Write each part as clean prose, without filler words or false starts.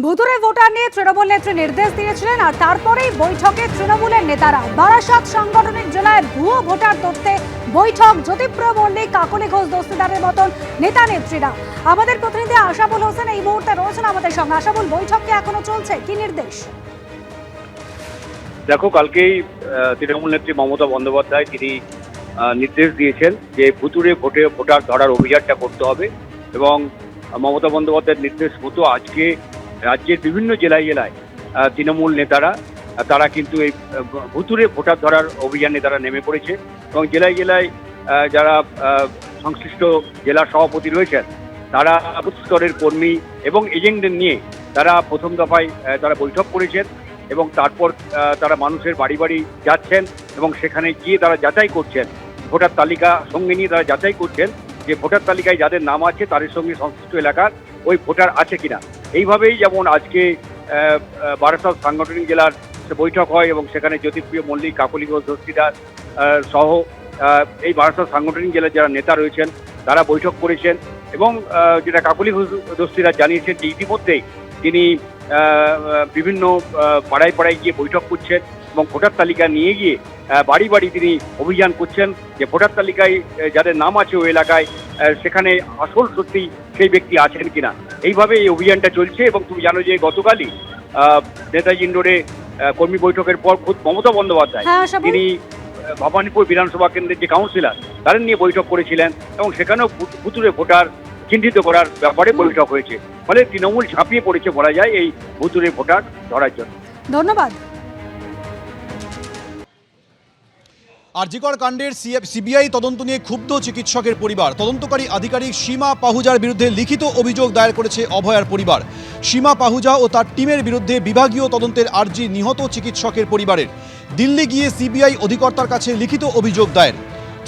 ভুতুড়ে ভোটার নিয়ে তৃণমূল নেত্রী নির্দেশ দিয়েছিলেন আর তারপরেই বৈঠকে তৃণমূলের নেতারা বারাসাত সাংগঠনিক জেলায় ভুয়ো ভোটার তথ্যে বৈঠক জ্যোতিপ্রিয় মল্লিক, কাকলি ঘোষ দস্তিদারের মতন নেতা নেত্রীরা। আমাদের প্রতিনিধি আশাবুল হোসেন এই মুহূর্তে রয়েছেন আমাদের সঙ্গে। আশাবুল, বৈঠক কি এখনো চলছে? কি নির্দেশ? দেখো, কালকেই তৃণমূল নেত্রী মমতা বন্দ্যোপাধ্যায় তিনি নির্দেশ দিয়েছেন যে ভুতুড়ে ভোটার ধরার অভিযানটা করতে হবে এবং মমতা বন্দ্যোপাধ্যায়ের নির্দেশ মতো আজকে রাজ্যের বিভিন্ন জেলায় তৃণমূল নেতারা তারা কিন্তু এই ভুতুড়ে ভোটার ধরার অভিযানে তারা নেমে পড়েছে এবং জেলায় যারা সংশ্লিষ্ট জেলা সভাপতি রয়েছেন তারা বুথ স্তরের কর্মী এবং এজেন্টদের নিয়ে তারা প্রথম দফায় তারা বৈঠক করেছেন এবং তারপর তারা মানুষের বাড়ি বাড়ি যাচ্ছেন এবং সেখানে গিয়ে তারা যাচাই করছেন, ভোটার তালিকা সঙ্গে নিয়ে তারা যাচাই করছেন যে ভোটার তালিকায় যাদের নাম আছে তাদের সঙ্গে সংশ্লিষ্ট এলাকার ওই ভোটার আছে কিনা। এইভাবেই যেমন আজকে বারাসাত সাংগঠনিক জেলার বৈঠক হয় এবং সেখানে জ্যোতিপ্রিয় মল্লিক, কাকলি ঘোষ দস্তিদার সহ এই বারাসাত সাংগঠনিক জেলার যারা নেতা রয়েছেন তারা বৈঠক করেছেন এবং যেটা কাকলি ঘোষ দস্তিদার জানিয়েছেন যে ইতিমধ্যেই তিনি বিভিন্ন পাড়ায় গিয়ে বৈঠক করছেন এবং ভোটার তালিকা নিয়ে গিয়ে বাড়ি বাড়ি তিনি অভিযান করছেন যে ভোটার তালিকায় যাদের নাম আছে ওই এলাকায় সেখানে আসল সত্যি সেই ব্যক্তি আছেন কিনা। এইভাবে এই অভিযানটা চলছে এবং তুমি জানো যে গতকালই নেতাজি ইন্ডোরে কর্মী বৈঠকের পর খুব মমতা বন্দ্যোপাধ্যায় তিনি ভবানীপুর বিধানসভা কেন্দ্রের যে কাউন্সিলর তাদের নিয়ে বৈঠক করেছিলেন এবং সেখানেও ভুতুড়ে ভোটার চিহ্নিত করার ব্যাপারে বৈঠক হয়েছে। ফলে তৃণমূল ঝাঁপিয়ে পড়েছে বলা যায় এই ভুতুড়ে ভোটার ধরার জন্য। ধন্যবাদ। আরজিকর কাণ্ডের সিবিআই তদন্ত নিয়ে ক্ষুব্ধ চিকিৎসকের পরিবার। তদন্তকারী আধিকারিক সীমা পাহুজার বিরুদ্ধে লিখিত অভিযোগ দায়ের করেছে অভয়ার পরিবার। সীমা পাহুজা ও তার টিমের বিরুদ্ধে বিভাগীয় তদন্তের আর্জি নিহত চিকিৎসকের পরিবারের। দিল্লি গিয়ে সিবিআই অধিকর্তার কাছে লিখিত অভিযোগ দায়ের।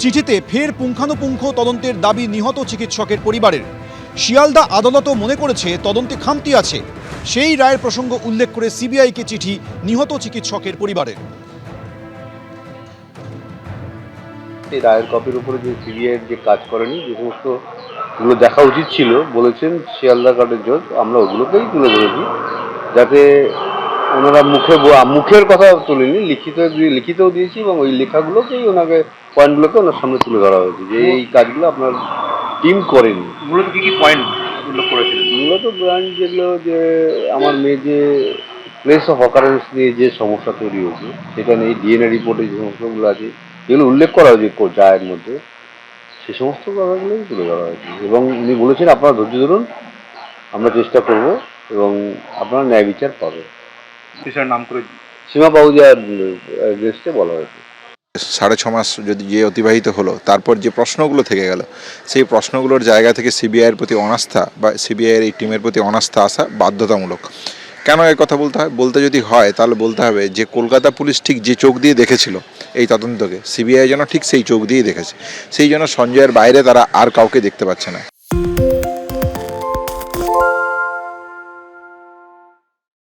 চিঠিতে ফের পুঙ্খানুপুঙ্খ তদন্তের দাবি নিহত চিকিৎসকের পরিবারের। শিয়ালদা আদালতও মনে করেছে তদন্তে খামতি আছে। সেই রায়ের প্রসঙ্গ উল্লেখ করে সিবিআইকে চিঠি নিহত চিকিৎসকের পরিবারের। এই রায়ের কপির উপরে যে সিবিআইয়ের যে কাজ করেনি, যে সমস্তগুলো দেখা উচিত ছিল বলেছেন শিয়ালদা কোর্টের জজ, আমরা ওগুলোকেই তুলে ধরেছি যাতে ওনারা মুখের কথা তুলিনি, লিখিতও দিয়েছি এবং ওই লেখাগুলোকেই ওনাকে পয়েন্টগুলোকে ওনার সামনে তুলে ধরা হয়েছে যে এই কাজগুলো আপনার টিম করেনি। মূলত কি কি পয়েন্ট উল্লেখ করেছিলেন? মূলত পয়েন্ট যেগুলো যে আমার মেয়ে যে প্লেস অফ অকারেন্স নিয়ে যে সমস্যা তৈরি হয়েছে সেটা নিয়ে ডিএনএ রিপোর্টে যে সমস্যাগুলো আছে যেগুলো উল্লেখ করা হয়েছে রায়ের মধ্যে সে সমস্ত কথাগুলোই তুলে ধরা হয়েছে এবং উনি বলেছেন আপনারা ধৈর্য ধরুন, আমরা চেষ্টা করব এবং আপনারা ন্যায় বিচার পাবেন। নাম করে সীমা পাহুজার এগেইনস্টে বলা হয়েছে। 6.5 মাস যদি যে অতিবাহিত হলো তারপর যে প্রশ্নগুলো থেকে গেল সেই প্রশ্নগুলোর জায়গা থেকে সিবিআইয়ের প্রতি অনাস্থা বা সিবিআইয়ের এই টিমের প্রতি অনাস্থা আসা বাধ্যতামূলক। কেন এর কথা বলতে যদি হয় তাহলে বলতে হবে যে কলকাতা পুলিশ ঠিক যে চোখ দিয়ে দেখেছিল এই তদন্তকে সিবিআই যেন ঠিক সেই চোখ দিয়েই দেখেছে। সেই জন্য সঞ্জয়ের বাইরে তারা আর কাউকে দেখতে পাচ্ছে না।